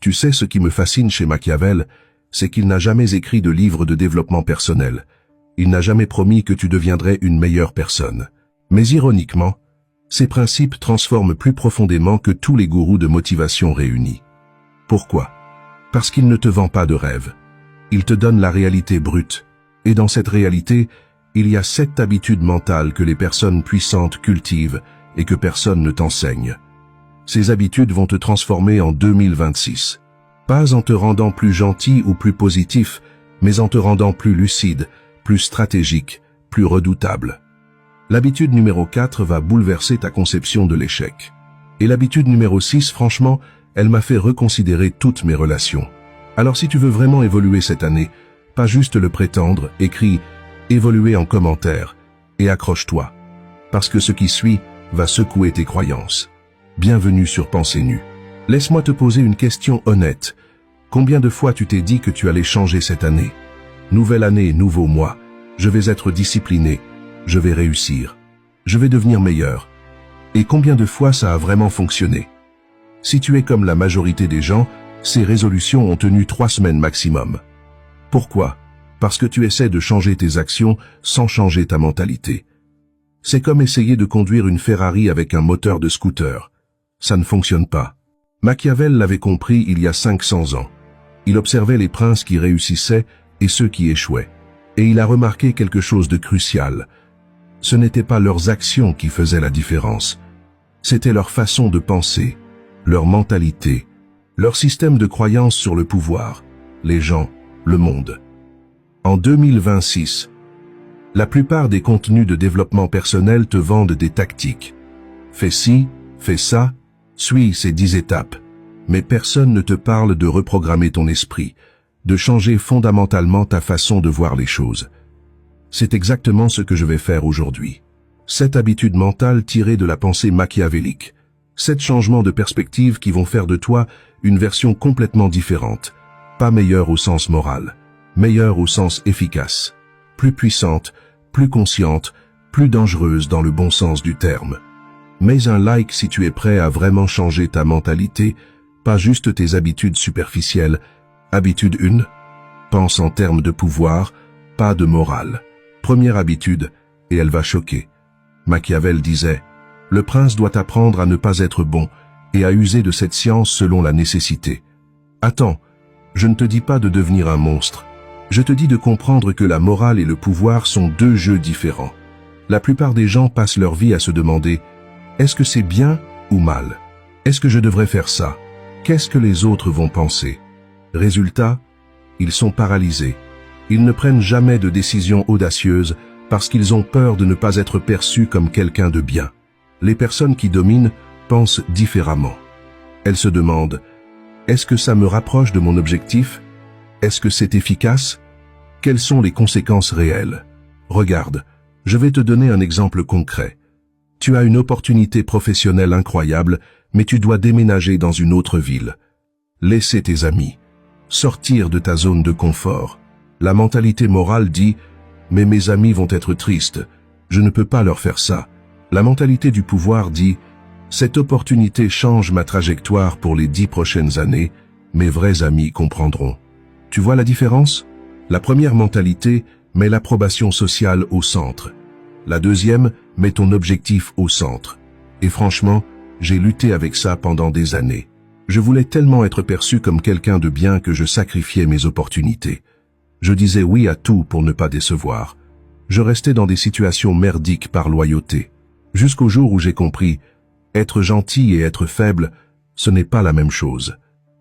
Tu sais, ce qui me fascine chez Machiavel, c'est qu'il n'a jamais écrit de livre de développement personnel. Il n'a jamais promis que tu deviendrais une meilleure personne. Mais ironiquement, ces principes transforment plus profondément que tous les gourous de motivation réunis. Pourquoi? Parce qu'il ne te vend pas de rêve. Il te donne la réalité brute. Et dans cette réalité, il y a 7 habitudes mentales que les personnes puissantes cultivent et que personne ne t'enseigne. Ces habitudes vont te transformer en 2026. Pas en te rendant plus gentil ou plus positif, mais en te rendant plus lucide, plus stratégique, plus redoutable. L'habitude numéro 4 va bouleverser ta conception de l'échec. Et l'habitude numéro 6, franchement, elle m'a fait reconsidérer toutes mes relations. Alors si tu veux vraiment évoluer cette année, pas juste le prétendre, écris « évoluer » en commentaire et accroche-toi. Parce que ce qui suit va secouer tes croyances. Bienvenue sur Pensée Nue. Laisse-moi te poser une question honnête. Combien de fois tu t'es dit que tu allais changer cette année? Nouvelle année, nouveau mois. Je vais être discipliné. Je vais réussir. Je vais devenir meilleur. Et combien de fois ça a vraiment fonctionné? Si tu es comme la majorité des gens, ces résolutions ont tenu 3 semaines maximum. Pourquoi? Parce que tu essaies de changer tes actions sans changer ta mentalité. C'est comme essayer de conduire une Ferrari avec un moteur de scooter. Ça ne fonctionne pas. Machiavel l'avait compris il y a 500 ans. Il observait les princes qui réussissaient et ceux qui échouaient. Et il a remarqué quelque chose de crucial. Ce n'étaient pas leurs actions qui faisaient la différence. C'était leur façon de penser, leur mentalité, leur système de croyance sur le pouvoir, les gens, le monde. En 2026, la plupart des contenus de développement personnel te vendent des tactiques. Fais ci, fais ça, suis ces 10 étapes. Mais personne ne te parle de reprogrammer ton esprit, de changer fondamentalement ta façon de voir les choses. C'est exactement ce que je vais faire aujourd'hui. 7 habitudes mentales tirées de la pensée machiavélique. 7 changements de perspective qui vont faire de toi une version complètement différente. Pas meilleure au sens moral, meilleure au sens efficace. Plus puissante, plus consciente, plus dangereuse dans le bon sens du terme. Mets un like si tu es prêt à vraiment changer ta mentalité, pas juste tes habitudes superficielles. Habitude 1. Pense en termes de pouvoir, pas de morale. Première habitude, et elle va choquer. Machiavel disait, « Le prince doit apprendre à ne pas être bon et à user de cette science selon la nécessité. » Attends, je ne te dis pas de devenir un monstre. Je te dis de comprendre que la morale et le pouvoir sont 2 jeux différents. La plupart des gens passent leur vie à se demander, « Est-ce que c'est bien ou mal? Est-ce que je devrais faire ça? Qu'est-ce que les autres vont penser ?» Résultat, ils sont paralysés. Ils ne prennent jamais de décisions audacieuses parce qu'ils ont peur de ne pas être perçus comme quelqu'un de bien. Les personnes qui dominent pensent différemment. Elles se demandent, est-ce que ça me rapproche de mon objectif? Est-ce que c'est efficace? Quelles sont les conséquences réelles? Regarde, je vais te donner un exemple concret. Tu as une opportunité professionnelle incroyable, mais tu dois déménager dans une autre ville. Laisser tes amis. Sortir de ta zone de confort. La mentalité morale dit « Mais mes amis vont être tristes, je ne peux pas leur faire ça ». La mentalité du pouvoir dit « Cette opportunité change ma trajectoire pour les 10 prochaines années, mes vrais amis comprendront ». Tu vois la différence? La première mentalité met l'approbation sociale au centre. La deuxième met ton objectif au centre. Et franchement, j'ai lutté avec ça pendant des années. Je voulais tellement être perçu comme quelqu'un de bien que je sacrifiais mes opportunités. Je disais oui à tout pour ne pas décevoir. Je restais dans des situations merdiques par loyauté. Jusqu'au jour où j'ai compris, être gentil et être faible, ce n'est pas la même chose.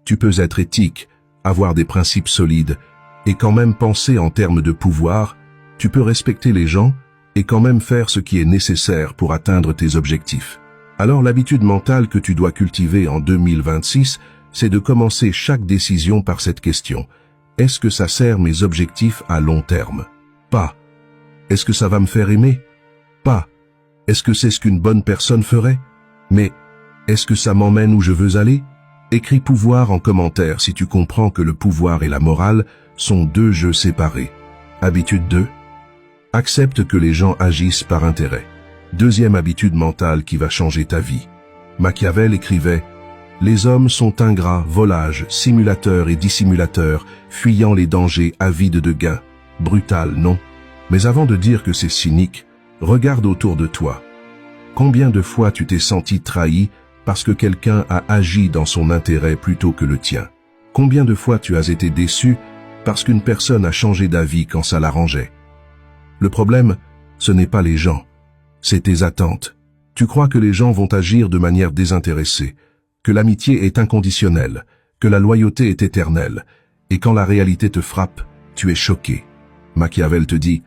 Tu peux être éthique, avoir des principes solides, et quand même penser en termes de pouvoir. Tu peux respecter les gens, et quand même faire ce qui est nécessaire pour atteindre tes objectifs. Alors l'habitude mentale que tu dois cultiver en 2026, c'est de commencer chaque décision par cette question. Est-ce que ça sert mes objectifs à long terme? Pas. Est-ce que ça va me faire aimer? Pas. Est-ce que c'est ce qu'une bonne personne ferait? Mais, est-ce que ça m'emmène où je veux aller? Écris pouvoir en commentaire si tu comprends que le pouvoir et la morale sont 2 jeux séparés. Habitude 2. Accepte que les gens agissent par intérêt. Deuxième habitude mentale qui va changer ta vie. Machiavel écrivait « Les hommes sont ingrats, volages, simulateurs et dissimulateurs, fuyant les dangers, avides de gains. Brutal, non? Mais avant de dire que c'est cynique, regarde autour de toi. Combien de fois tu t'es senti trahi parce que quelqu'un a agi dans son intérêt plutôt que le tien? Combien de fois tu as été déçu parce qu'une personne a changé d'avis quand ça l'arrangeait? Le problème, ce n'est pas les gens, c'est tes attentes. Tu crois que les gens vont agir de manière désintéressée, que l'amitié est inconditionnelle, que la loyauté est éternelle, et quand la réalité te frappe, tu es choqué. Machiavel te dit,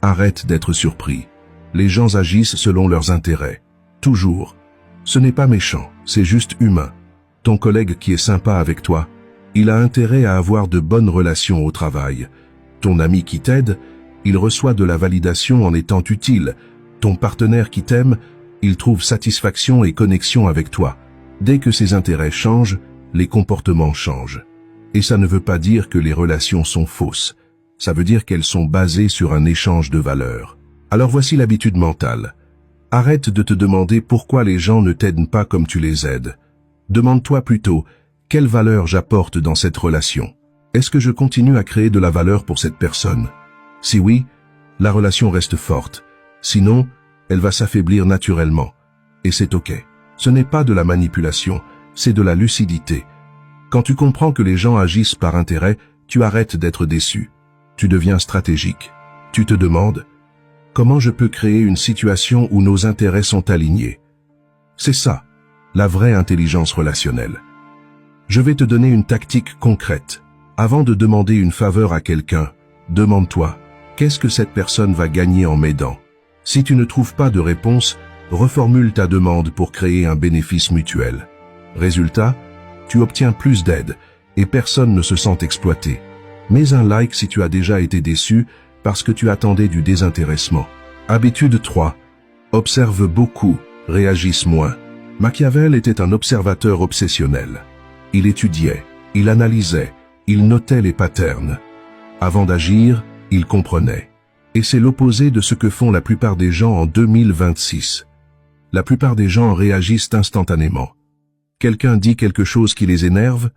arrête d'être surpris. Les gens agissent selon leurs intérêts. Toujours. Ce n'est pas méchant, c'est juste humain. Ton collègue qui est sympa avec toi, il a intérêt à avoir de bonnes relations au travail. Ton ami qui t'aide, il reçoit de la validation en étant utile. Ton partenaire qui t'aime, il trouve satisfaction et connexion avec toi. Dès que ses intérêts changent, les comportements changent. Et ça ne veut pas dire que les relations sont fausses. Ça veut dire qu'elles sont basées sur un échange de valeurs. Alors voici l'habitude mentale. Arrête de te demander pourquoi les gens ne t'aident pas comme tu les aides. Demande-toi plutôt, quelle valeur j'apporte dans cette relation? Est-ce que je continue à créer de la valeur pour cette personne? Si oui, la relation reste forte. Sinon, elle va s'affaiblir naturellement. Et c'est ok. Ce n'est pas de la manipulation, c'est de la lucidité. Quand tu comprends que les gens agissent par intérêt, tu arrêtes d'être déçu. Tu deviens stratégique. Tu te demandes, comment je peux créer une situation où nos intérêts sont alignés? C'est ça, la vraie intelligence relationnelle. Je vais te donner une tactique concrète. Avant de demander une faveur à quelqu'un, demande-toi, qu'est-ce que cette personne va gagner en m'aidant? Si tu ne trouves pas de réponse, reformule ta demande pour créer un bénéfice mutuel. Résultat, tu obtiens plus d'aide et personne ne se sent exploité. Mets un like si tu as déjà été déçu parce que tu attendais du désintéressement. Habitude 3. Observe beaucoup, réagisse moins. Machiavel était un observateur obsessionnel. Il étudiait, il analysait, il notait les patterns. Avant d'agir, il comprenait. Et c'est l'opposé de ce que font la plupart des gens en 2026. La plupart des gens réagissent instantanément. Quelqu'un dit quelque chose qui les énerve,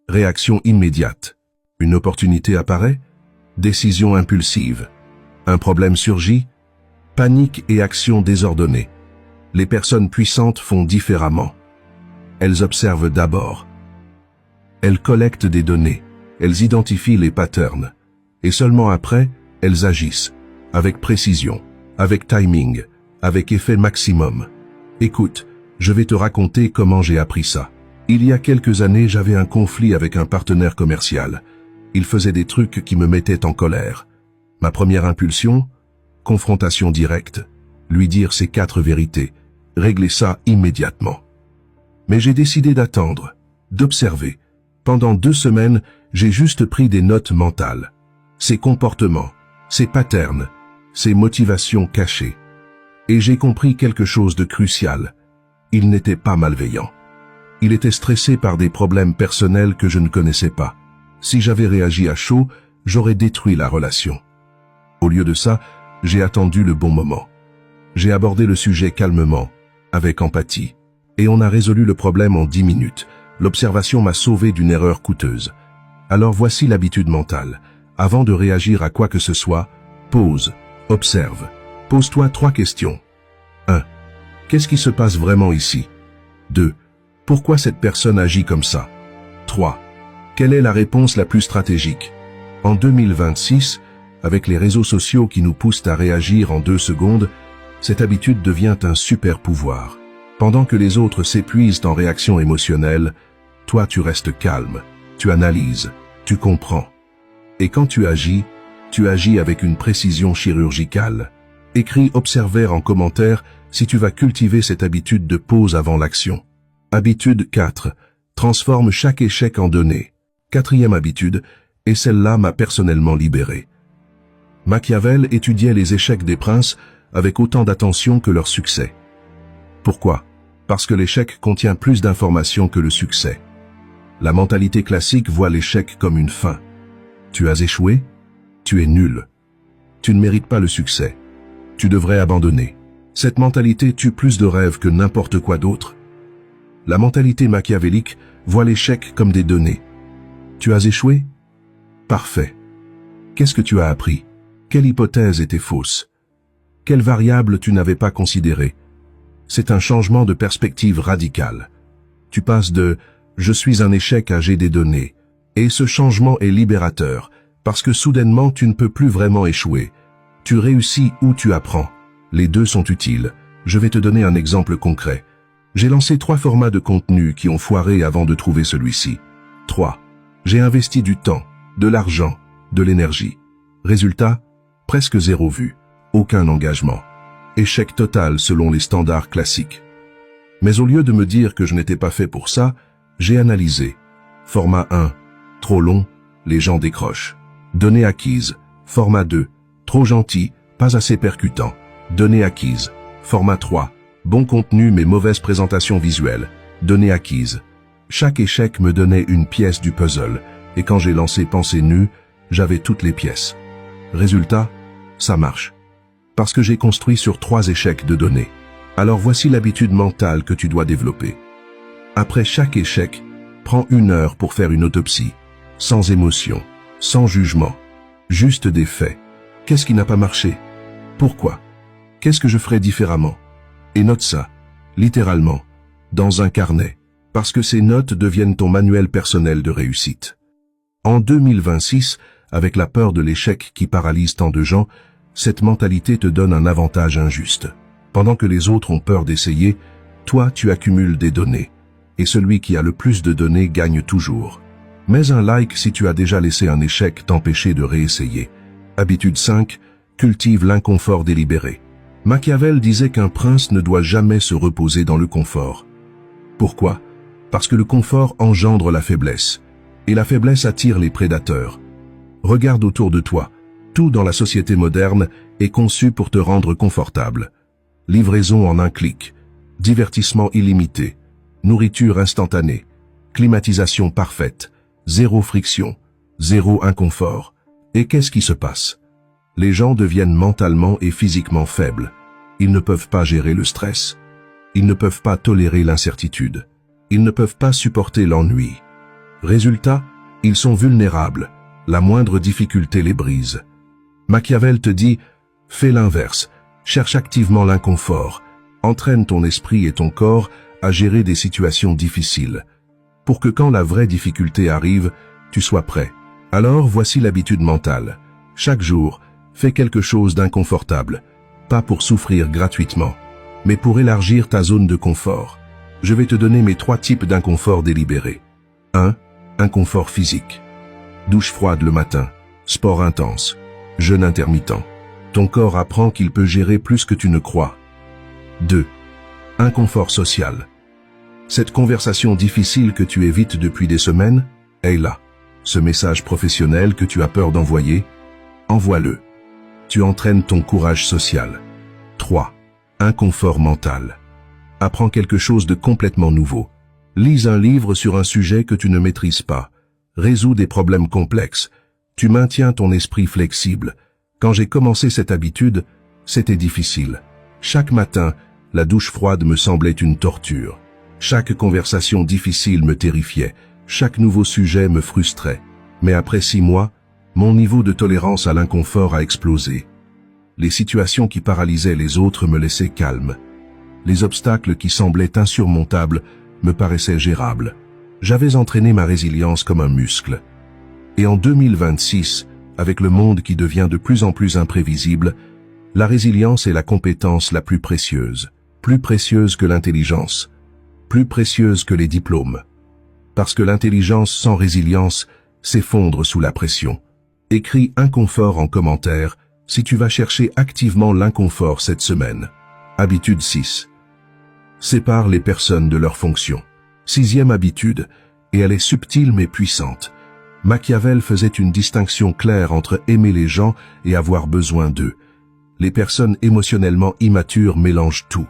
réaction immédiate. Une opportunité apparaît, décision impulsive. Un problème surgit, panique et action désordonnée. Les personnes puissantes font différemment. Elles observent d'abord. Elles collectent des données, elles identifient les patterns. Et seulement après, elles agissent, avec précision, avec timing, avec effet maximum. Écoute, je vais te raconter comment j'ai appris ça. Il y a quelques années, j'avais un conflit avec un partenaire commercial. Il faisait des trucs qui me mettaient en colère. Ma première impulsion, confrontation directe, lui dire ses 4 vérités, régler ça immédiatement. Mais j'ai décidé d'attendre, d'observer. Pendant 2 semaines, j'ai juste pris des notes mentales. Ses comportements, ses patterns, ses motivations cachées. Et j'ai compris quelque chose de crucial. Il n'était pas malveillant. Il était stressé par des problèmes personnels que je ne connaissais pas. Si j'avais réagi à chaud, j'aurais détruit la relation. Au lieu de ça, j'ai attendu le bon moment. J'ai abordé le sujet calmement, avec empathie. Et on a résolu le problème en 10 minutes. L'observation m'a sauvé d'une erreur coûteuse. Alors voici l'habitude mentale. Avant de réagir à quoi que ce soit, pause, observe. Pose-toi 3 questions. 1. Qu'est-ce qui se passe vraiment ici? 2. Pourquoi cette personne agit comme ça? 3. Quelle est la réponse la plus stratégique? En 2026, avec les réseaux sociaux qui nous poussent à réagir en 2 secondes, cette habitude devient un super pouvoir. Pendant que les autres s'épuisent en réaction émotionnelle, toi tu restes calme, tu analyses, tu comprends. Et quand tu agis avec une précision chirurgicale. Écris observer en commentaire si tu vas cultiver cette habitude de pause avant l'action. Habitude 4. Transforme chaque échec en données. 4e habitude, et celle-là m'a personnellement libéré. Machiavel étudiait les échecs des princes avec autant d'attention que leur succès. Pourquoi? Parce que l'échec contient plus d'informations que le succès. La mentalité classique voit l'échec comme une fin. Tu as échoué? Tu es nul. Tu ne mérites pas le succès. Tu devrais abandonner. Cette mentalité tue plus de rêves que n'importe quoi d'autre. La mentalité machiavélique voit l'échec comme des données. Tu as échoué? Parfait. Qu'est-ce que tu as appris? Quelle hypothèse était fausse? Quelle variable tu n'avais pas considérée? C'est un changement de perspective radical. Tu passes de « je suis un échec » à « j'ai des données ». Et ce changement est libérateur, parce que soudainement tu ne peux plus vraiment échouer. Tu réussis ou tu apprends. Les deux sont utiles. Je vais te donner un exemple concret. J'ai lancé 3 formats de contenu qui ont foiré avant de trouver celui-ci. 3. J'ai investi du temps, de l'argent, de l'énergie. Résultat, presque 0 vues. Aucun engagement. Échec total selon les standards classiques. Mais au lieu de me dire que je n'étais pas fait pour ça, j'ai analysé. Format 1. Trop long, les gens décrochent. Données acquises. Format 2. Trop gentil, pas assez percutant. Données acquises. Format 3. Bon contenu mais mauvaise présentation visuelle. Données acquises. Chaque échec me donnait une pièce du puzzle, et quand j'ai lancé Pensée Nue, j'avais toutes les pièces. Résultat, ça marche. Parce que j'ai construit sur 3 échecs de données. Alors voici l'habitude mentale que tu dois développer. Après chaque échec, prends 1 heure pour faire une autopsie. Sans émotion, sans jugement. Juste des faits. Qu'est-ce qui n'a pas marché? Pourquoi? Qu'est-ce que je ferais différemment? Et note ça, littéralement, dans un carnet, parce que ces notes deviennent ton manuel personnel de réussite. En 2026, avec la peur de l'échec qui paralyse tant de gens, cette mentalité te donne un avantage injuste. Pendant que les autres ont peur d'essayer, toi tu accumules des données. Et celui qui a le plus de données gagne toujours. Mets un like si tu as déjà laissé un échec t'empêcher de réessayer. Habitude 5, cultive l'inconfort délibéré. Machiavel disait qu'un prince ne doit jamais se reposer dans le confort. Pourquoi? Parce que le confort engendre la faiblesse. Et la faiblesse attire les prédateurs. Regarde autour de toi. Tout dans la société moderne est conçu pour te rendre confortable. Livraison en un clic. Divertissement illimité. Nourriture instantanée. Climatisation parfaite. 0 friction. 0 inconfort. Et qu'est-ce qui se passe? Les gens deviennent mentalement et physiquement faibles. Ils ne peuvent pas gérer le stress. Ils ne peuvent pas tolérer l'incertitude. Ils ne peuvent pas supporter l'ennui. Résultat, ils sont vulnérables. La moindre difficulté les brise. Machiavel te dit, fais l'inverse. Cherche activement l'inconfort. Entraîne ton esprit et ton corps à gérer des situations difficiles. Pour que quand la vraie difficulté arrive, tu sois prêt. Alors voici l'habitude mentale. Chaque jour, fais quelque chose d'inconfortable. Pas pour souffrir gratuitement, mais pour élargir ta zone de confort. Je vais te donner mes 3 types d'inconfort délibérés. 1. Inconfort physique. Douche froide le matin. Sport intense. Jeûne intermittent. Ton corps apprend qu'il peut gérer plus que tu ne crois. 2. Inconfort social. Cette conversation difficile que tu évites depuis des semaines, est là. Ce message professionnel que tu as peur d'envoyer, envoie-le. Tu entraînes ton courage social. 3. Inconfort mental. Apprends quelque chose de complètement nouveau. Lis un livre sur un sujet que tu ne maîtrises pas. Résous des problèmes complexes. Tu maintiens ton esprit flexible. Quand j'ai commencé cette habitude, c'était difficile. Chaque matin, la douche froide me semblait une torture. Chaque conversation difficile me terrifiait. Chaque nouveau sujet me frustrait. Mais après 6 mois, mon niveau de tolérance à l'inconfort a explosé. Les situations qui paralysaient les autres me laissaient calme. Les obstacles qui semblaient insurmontables me paraissaient gérables. J'avais entraîné ma résilience comme un muscle. Et en 2026, avec le monde qui devient de plus en plus imprévisible, la résilience est la compétence la plus précieuse que l'intelligence, plus précieuse que les diplômes. Parce que l'intelligence sans résilience s'effondre sous la pression. Écris inconfort en commentaire si tu vas chercher activement l'inconfort cette semaine. Habitude 6. Sépare les personnes de leurs fonctions. 6e habitude, et elle est subtile mais puissante. Machiavel faisait une distinction claire entre aimer les gens et avoir besoin d'eux. Les personnes émotionnellement immatures mélangent tout.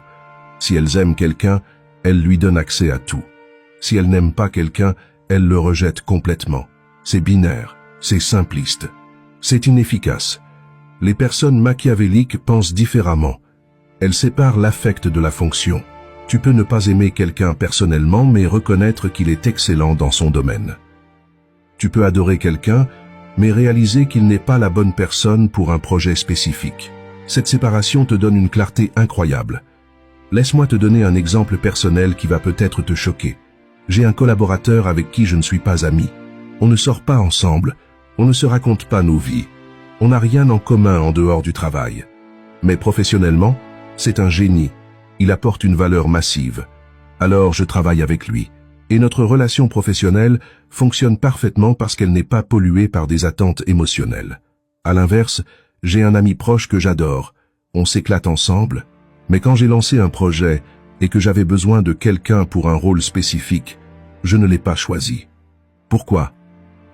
Si elles aiment quelqu'un, elles lui donnent accès à tout. Si elles n'aiment pas quelqu'un, elles le rejettent complètement. C'est binaire, c'est simpliste. C'est inefficace. Les personnes machiavéliques pensent différemment. Elles séparent l'affect de la fonction. Tu peux ne pas aimer quelqu'un personnellement, mais reconnaître qu'il est excellent dans son domaine. Tu peux adorer quelqu'un, mais réaliser qu'il n'est pas la bonne personne pour un projet spécifique. Cette séparation te donne une clarté incroyable. Laisse-moi te donner un exemple personnel qui va peut-être te choquer. J'ai un collaborateur avec qui je ne suis pas ami. On ne sort pas ensemble, on ne se raconte pas nos vies. On n'a rien en commun en dehors du travail. Mais professionnellement, c'est un génie. Il apporte une valeur massive. Alors je travaille avec lui. Et notre relation professionnelle fonctionne parfaitement parce qu'elle n'est pas polluée par des attentes émotionnelles. À l'inverse, j'ai un ami proche que j'adore. On s'éclate ensemble. Mais quand j'ai lancé un projet et que j'avais besoin de quelqu'un pour un rôle spécifique, je ne l'ai pas choisi. Pourquoi?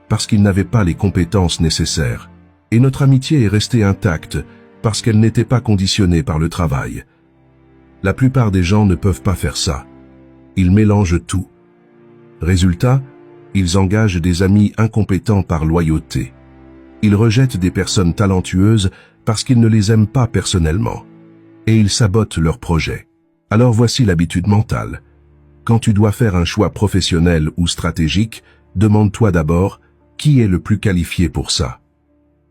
Parce qu'il n'avait pas les compétences nécessaires. Et notre amitié est restée intacte parce qu'elle n'était pas conditionnée par le travail. La plupart des gens ne peuvent pas faire ça. Ils mélangent tout. Résultat, ils engagent des amis incompétents par loyauté. Ils rejettent des personnes talentueuses parce qu'ils ne les aiment pas personnellement. Et ils sabotent leurs projets. Alors voici l'habitude mentale. Quand tu dois faire un choix professionnel ou stratégique, demande-toi d'abord qui est le plus qualifié pour ça.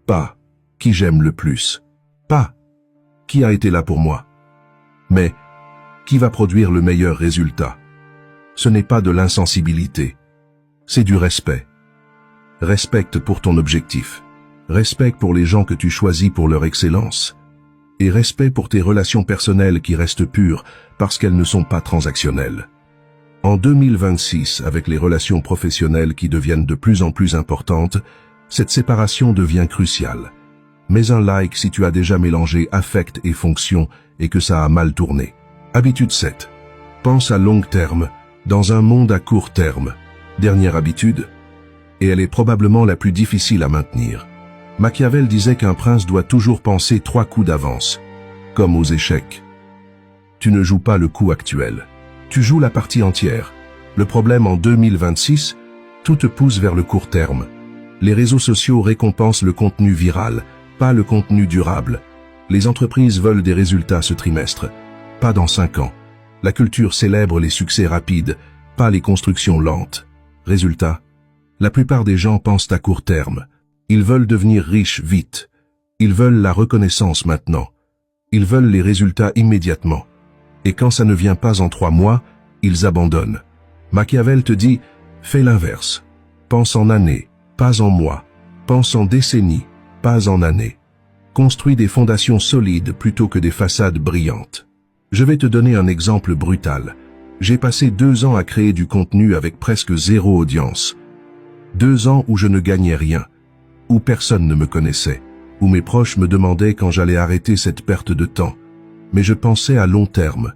Pas qui j'aime le plus. Pas qui a été là pour moi. Mais qui va produire le meilleur résultat. Ce n'est pas de l'insensibilité. C'est du respect. Respecte pour ton objectif. Respect pour les gens que tu choisis pour leur excellence. Et respect pour tes relations personnelles qui restent pures parce qu'elles ne sont pas transactionnelles. En 2026, avec les relations professionnelles qui deviennent de plus en plus importantes, cette séparation devient cruciale. Mets un like si tu as déjà mélangé affect et fonction et que ça a mal tourné. Habitude 7. Pense à long terme, dans un monde à court terme. Dernière habitude, et elle est probablement la plus difficile à maintenir. Machiavel disait qu'un prince doit toujours penser 3 coups d'avance, comme aux échecs. Tu ne joues pas le coup actuel, tu joues la partie entière. Le problème en 2026, tout te pousse vers le court terme. Les réseaux sociaux récompensent le contenu viral, pas le contenu durable. Les entreprises veulent des résultats ce trimestre, pas dans 5 ans. La culture célèbre les succès rapides, pas les constructions lentes. Résultat, la plupart des gens pensent à court terme. Ils veulent devenir riches vite. Ils veulent la reconnaissance maintenant. Ils veulent les résultats immédiatement. Et quand ça ne vient pas en 3 mois, ils abandonnent. Machiavel te dit, fais l'inverse. Pense en années, pas en mois. Pense en décennies, pas en années. Construis des fondations solides plutôt que des façades brillantes. Je vais te donner un exemple brutal. J'ai passé 2 ans à créer du contenu avec presque 0 audience. 2 ans où je ne gagnais rien, où personne ne me connaissait, où mes proches me demandaient quand j'allais arrêter cette perte de temps. Mais je pensais à long terme.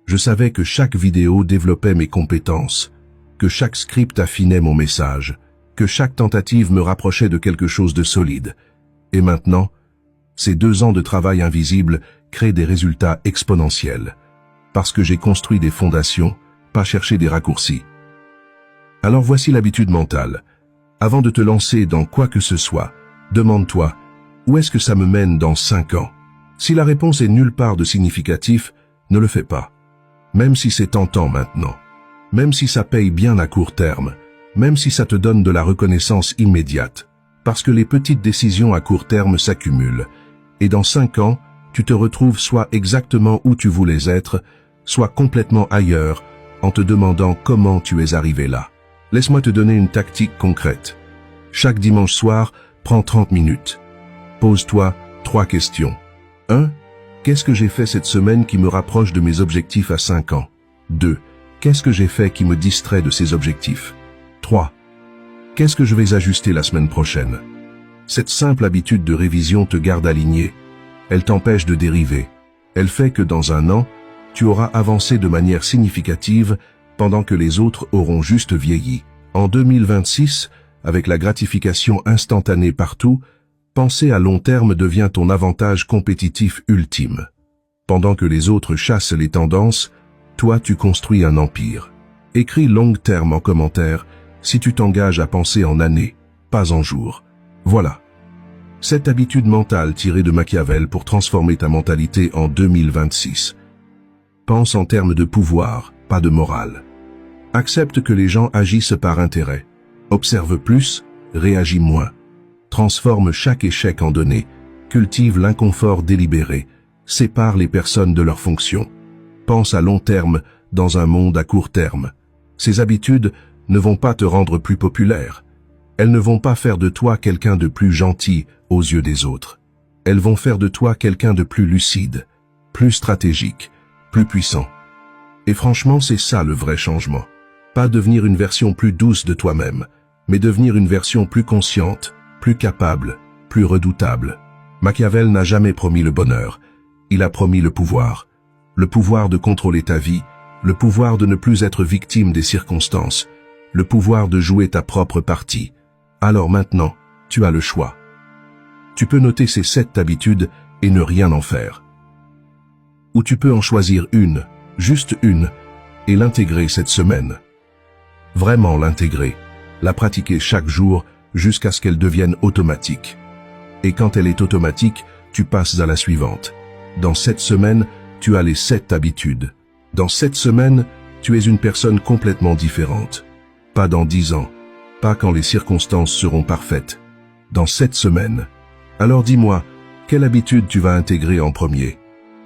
Je savais que chaque vidéo développait mes compétences, que chaque script affinait mon message, que chaque tentative me rapprochait de quelque chose de solide. Et maintenant, ces 2 ans de travail invisible créent des résultats exponentiels. Parce que j'ai construit des fondations, pas cherché des raccourcis. Alors voici l'habitude mentale. Avant de te lancer dans quoi que ce soit, demande-toi, où est-ce que ça me mène dans 5 ans? Si la réponse est nulle part de significatif, ne le fais pas. Même si c'est tentant maintenant. Même si ça paye bien à court terme. Même si ça te donne de la reconnaissance immédiate. Parce que les petites décisions à court terme s'accumulent. Et dans 5 ans, tu te retrouves soit exactement où tu voulais être, soit complètement ailleurs, en te demandant comment tu es arrivé là. Laisse-moi te donner une tactique concrète. Chaque dimanche soir, prends 30 minutes. Pose-toi 3 questions. 1. Qu'est-ce que j'ai fait cette semaine qui me rapproche de mes objectifs à 5 ans? 2. Qu'est-ce que j'ai fait qui me distrait de ces objectifs? 3. Qu'est-ce que je vais ajuster la semaine prochaine? Cette simple habitude de révision te garde aligné. Elle t'empêche de dériver. Elle fait que dans 1 an, tu auras avancé de manière significative pendant que les autres auront juste vieilli. En 2026, avec la gratification instantanée partout, penser à long terme devient ton avantage compétitif ultime. Pendant que les autres chassent les tendances, toi tu construis un empire. Écris long terme en commentaire si tu t'engages à penser en années, pas en jours. Voilà. Cette habitude mentale tirée de Machiavel pour transformer ta mentalité en 2026. Pense en termes de pouvoir, pas de morale. Accepte que les gens agissent par intérêt. Observe plus, réagis moins. Transforme chaque échec en données. Cultive l'inconfort délibéré. Sépare les personnes de leurs fonctions. Pense à long terme dans un monde à court terme. Ces habitudes ne vont pas te rendre plus populaire. Elles ne vont pas faire de toi quelqu'un de plus gentil aux yeux des autres. Elles vont faire de toi quelqu'un de plus lucide, plus stratégique, plus puissant. Et franchement, c'est ça le vrai changement. Pas devenir une version plus douce de toi-même, mais devenir une version plus consciente, plus capable, plus redoutable. Machiavel n'a jamais promis le bonheur. Il a promis le pouvoir. Le pouvoir de contrôler ta vie, le pouvoir de ne plus être victime des circonstances, le pouvoir de jouer ta propre partie. Alors maintenant, tu as le choix. Tu peux noter ces 7 habitudes et ne rien en faire. Ou tu peux en choisir une, juste une, et l'intégrer cette semaine. Vraiment l'intégrer, la pratiquer chaque jour jusqu'à ce qu'elle devienne automatique. Et quand elle est automatique, tu passes à la suivante. Dans cette semaine, tu as les 7 habitudes. Dans cette semaine, tu es une personne complètement différente. Pas dans 10 ans, pas quand les circonstances seront parfaites. Dans cette semaine. Alors dis-moi, quelle habitude tu vas intégrer en premier?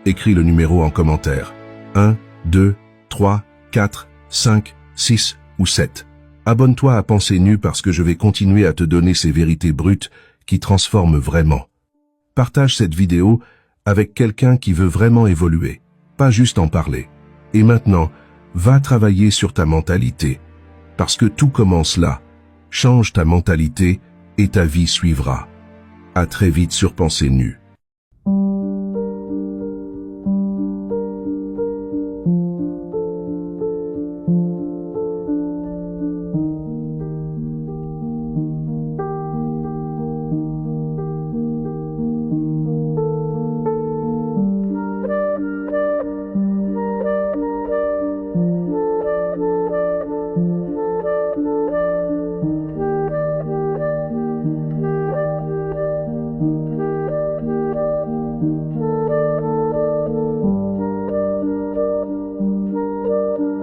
Écris le numéro en commentaire. 1, 2, 3, 4, 5, 6 ou 7. Abonne-toi à Pensée Nue parce que je vais continuer à te donner ces vérités brutes qui transforment vraiment. Partage cette vidéo avec quelqu'un qui veut vraiment évoluer, pas juste en parler. Et maintenant, va travailler sur ta mentalité. Parce que tout commence là. Change ta mentalité et ta vie suivra. À très vite sur Pensée Nue.